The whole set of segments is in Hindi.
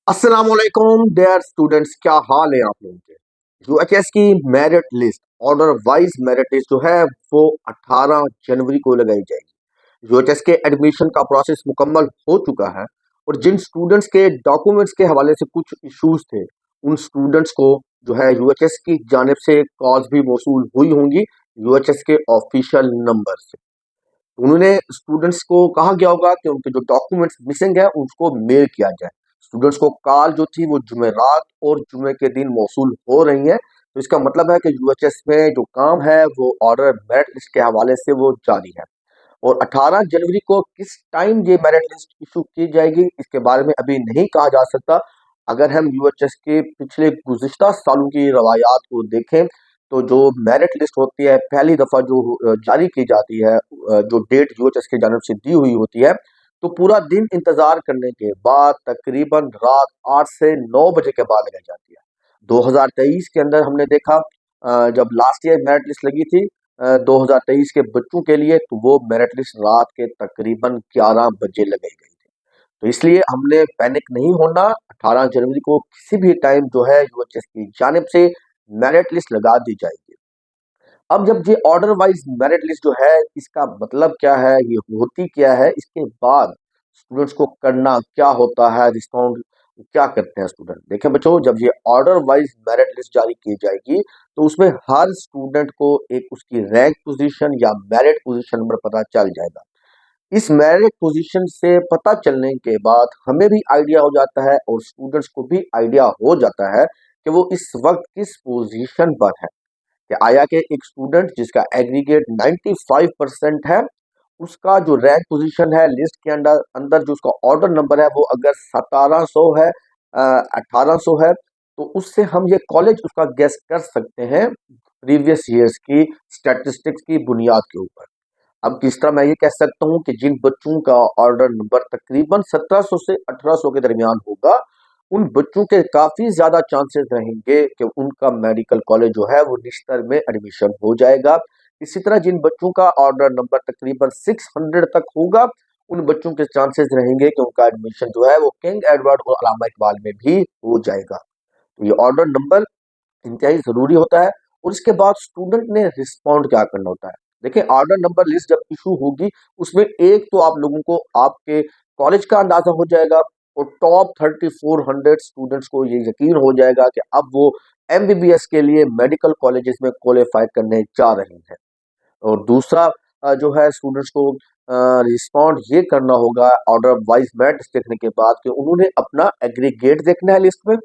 अस्सलाम वालेकुम डियर स्टूडेंट्स, क्या हाल है आप लोगों के। यूएचएस की merit list, order wise merit list जो है वो 18 जनवरी को लगाई जाएगी। यूएचएस के एडमिशन का प्रोसेस मुकम्मल हो चुका है और जिन स्टूडेंट्स के डॉक्यूमेंट्स के हवाले से कुछ इश्यूज थे, उन स्टूडेंट्स को जो है यूएचएस की जानिब से कॉल्स भी मौसूल हुई होंगी यूएचएस के ऑफिशियल नंबर से। उन्होंने स्टूडेंट्स को कहा गया होगा कि उनके जो डॉक्यूमेंट्स मिसिंग है उसको मेल किया जाए। स्टूडेंट्स को कॉल जो थी वो जुमेरात और जुमे के दिन मौसूल हो रही है। तो इसका मतलब है कि यूएचएस में जो काम है वो ऑर्डर मेरिट लिस्ट के हवाले से वो जारी है। और 18 जनवरी को किस टाइम ये मेरिट लिस्ट इशू की जाएगी इसके बारे में अभी नहीं कहा जा सकता। अगर हम यूएचएस के पिछले गुज़िश्ता सालों की रवायात को देखें तो जो मेरिट लिस्ट होती है पहली दफ़ा जो जारी की जाती है, जो डेट यूएचएस की जानिब से दी हुई होती है, तो पूरा दिन इंतज़ार करने के बाद तकरीबन रात 8 से 9 बजे के बाद लगाई जाती है। 2023 के अंदर हमने देखा, जब लास्ट ईयर मेरिट लिस्ट लगी थी 2023 के बच्चों के लिए, तो वो मेरिट लिस्ट रात के तकरीबन 11 बजे लगाई गई थी। तो इसलिए हमने पैनिक नहीं होना। 18 जनवरी को किसी भी टाइम जो है यूएचएस की जानिब से मेरिट लिस्ट लगा दी जाएगी। अब जब ये ऑर्डर वाइज मेरिट लिस्ट जो है इसका मतलब क्या है, ये होती क्या है, इसके बाद स्टूडेंट्स को करना क्या होता है, रिस्पॉन्ड क्या करते हैं स्टूडेंट। देखें बच्चों, जब ये ऑर्डर वाइज मेरिट लिस्ट जारी की जाएगी तो उसमें हर स्टूडेंट को एक उसकी रैंक पोजीशन या मेरिट पोजीशन नंबर पता चल जाएगा। इस मेरिट पोजीशन से पता चलने के बाद हमें भी आइडिया हो जाता है और स्टूडेंट्स को भी आइडिया हो जाता है कि वो इस वक्त किस पोजीशन पर है। कि आया कि एक स्टूडेंट जिसका एग्रीगेट 95% है, उसका जो रैंक पोजीशन है लिस्ट के अंदर अंदर जो उसका ऑर्डर नंबर है वो अगर 1700 है, 1800 है, तो उससे हम ये कॉलेज उसका गेस कर सकते हैं प्रीवियस ईयर्स की स्टैटिस्टिक्स की बुनियाद के ऊपर। अब किस तरह मैं ये कह सकता हूँ कि जिन बच्चों का ऑर्डर नंबर तकरीबन 1700 से 1800 के दरमियान होगा, उन बच्चों के काफी ज्यादा चांसेस रहेंगे कि उनका मेडिकल कॉलेज जो है वो निश्तर में एडमिशन हो जाएगा। इसी तरह जिन बच्चों का ऑर्डर नंबर तकरीबन 600 तक होगा, उन बच्चों के चांसेस रहेंगे कि उनका एडमिशन जो है वो किंग एडवर्ड और अलामा इकबाल में भी हो जाएगा। तो ये ऑर्डर नंबर इंतहाई ज़रूरी होता है। और इसके बाद स्टूडेंट ने रिस्पॉन्ड क्या करना होता है। देखिए, ऑर्डर नंबर लिस्ट जब इशू होगी उसमें एक तो आप लोगों को आपके कॉलेज का अंदाजा हो जाएगा और टॉप 3400 स्टूडेंट्स को ये यकीन हो जाएगा कि अब वो एमबीबीएस के लिए मेडिकल कॉलेजेस में क्वालिफाई करने जा रहे हैं। और दूसरा जो है स्टूडेंट्स को रिस्पॉन्ड ये करना होगा ऑर्डर वाइज मेरिट देखने के बाद कि उन्होंने अपना एग्रीगेट देखना है लिस्ट में,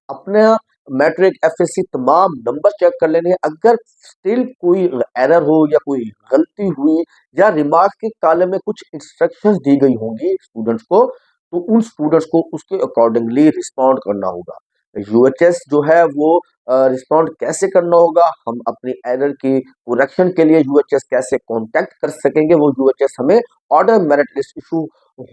अपना मैट्रिक एफएससी तमाम नंबर चेक कर लेने हैं। अगर स्टिल कोई एरर हो या कोई गलती हुई या रिमार्क्स के कॉलम में कुछ इंस्ट्रक्शंस दी गई होंगी स्टूडेंट्स को, तो उन स्टूडेंट्स को उसके अकॉर्डिंगली रिस्पॉन्ड करना होगा। यूएचएस जो है वो रिस्पॉन्ड कैसे करना होगा, हम अपनी एरर की करेक्शन के लिए यूएचएस कैसे कांटेक्ट कर सकेंगे, वो यूएचएस हमें ऑर्डर मेरिट लिस्ट इशू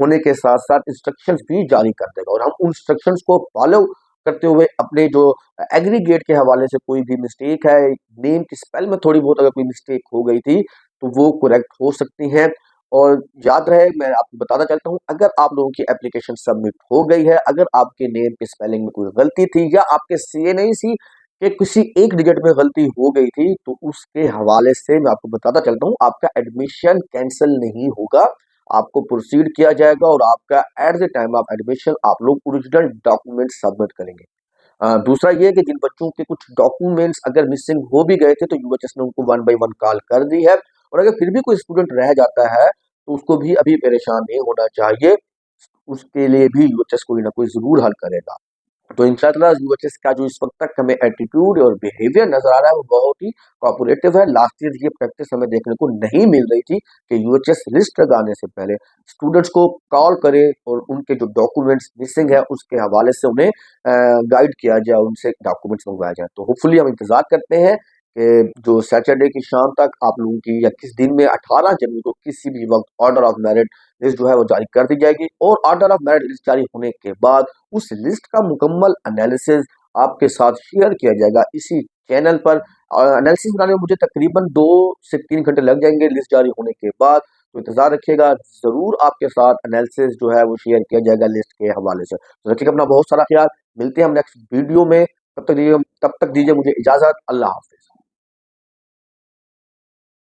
होने के साथ साथ इंस्ट्रक्शंस भी जारी कर देगा और हम उन इंस्ट्रक्शंस को फॉलो करते हुए अपने जो एग्रीगेट के हवाले से कोई भी मिस्टेक है, नेम की स्पेल में थोड़ी बहुत अगर कोई मिस्टेक हो गई थी तो वो करेक्ट हो सकती है। और याद रहे, मैं आपको बताना चाहता हूँ, अगर आप लोगों की एप्लीकेशन सबमिट हो गई है, अगर आपके नेम के स्पेलिंग में कोई गलती थी या आपके सीएनआईसी के किसी एक डिजिट में गलती हो गई थी, तो उसके हवाले से मैं आपको बताना चाहता हूँ आपका एडमिशन कैंसिल नहीं होगा, आपको प्रोसीड किया जाएगा और आपका at the time of admission आप लोग ओरिजिनल डॉक्यूमेंट सबमिट करेंगे। दूसरा ये है कि जिन बच्चों के कुछ डॉक्यूमेंट्स अगर मिसिंग हो भी गए थे तो यूएचएस ने उनको वन बाय वन कॉल कर दी है और अगर फिर भी कोई स्टूडेंट रह जाता है तो उसको भी अभी परेशान नहीं होना चाहिए, उसके लिए भी यूएचएस कोई ना कोई जरूर हल करेगा। तो इंशाल्लाह यूएचएस का जो इस वक्त तक हमें एटीट्यूड और बिहेवियर नजर आ रहा है वो बहुत ही कोऑपरेटिव है। लास्ट ईयर ये प्रैक्टिस हमें देखने को नहीं मिल रही थी कि यूएचएस लिस्ट लगाने से पहले स्टूडेंट्स को कॉल करे और उनके जो डॉक्यूमेंट्स मिसिंग है उसके हवाले से उन्हें गाइड किया जाए, उनसे डॉक्यूमेंट्स मंगवाया जाए। तो होपफुली हम इंतजार करते हैं कि जो सैटरडे की शाम तक आप लोगों की या किस दिन में 18 जनवरी को किसी भी वक्त ऑर्डर ऑफ मेरिट लिस्ट जो है वो जारी कर दी जाएगी और ऑर्डर ऑफ मेरिट लिस्ट जारी होने के बाद उस लिस्ट का मुकम्मल एनालिसिस आपके साथ शेयर किया जाएगा इसी चैनल पर। एनालिसिस बनाने में मुझे तकरीबन 2 से 3 घंटे लग जाएंगे लिस्ट जारी होने के बाद। तो इंतजार रखिएगा, जरूर आपके साथ एनालिसिस जो है वो शेयर किया जाएगा लिस्ट के हवाले से। तो रखिएगा अपना बहुत सारा ख्याल, मिलते हैं हम नेक्स्ट वीडियो में। तब तक दीजिए मुझे इजाजत। अल्लाह हाफिज।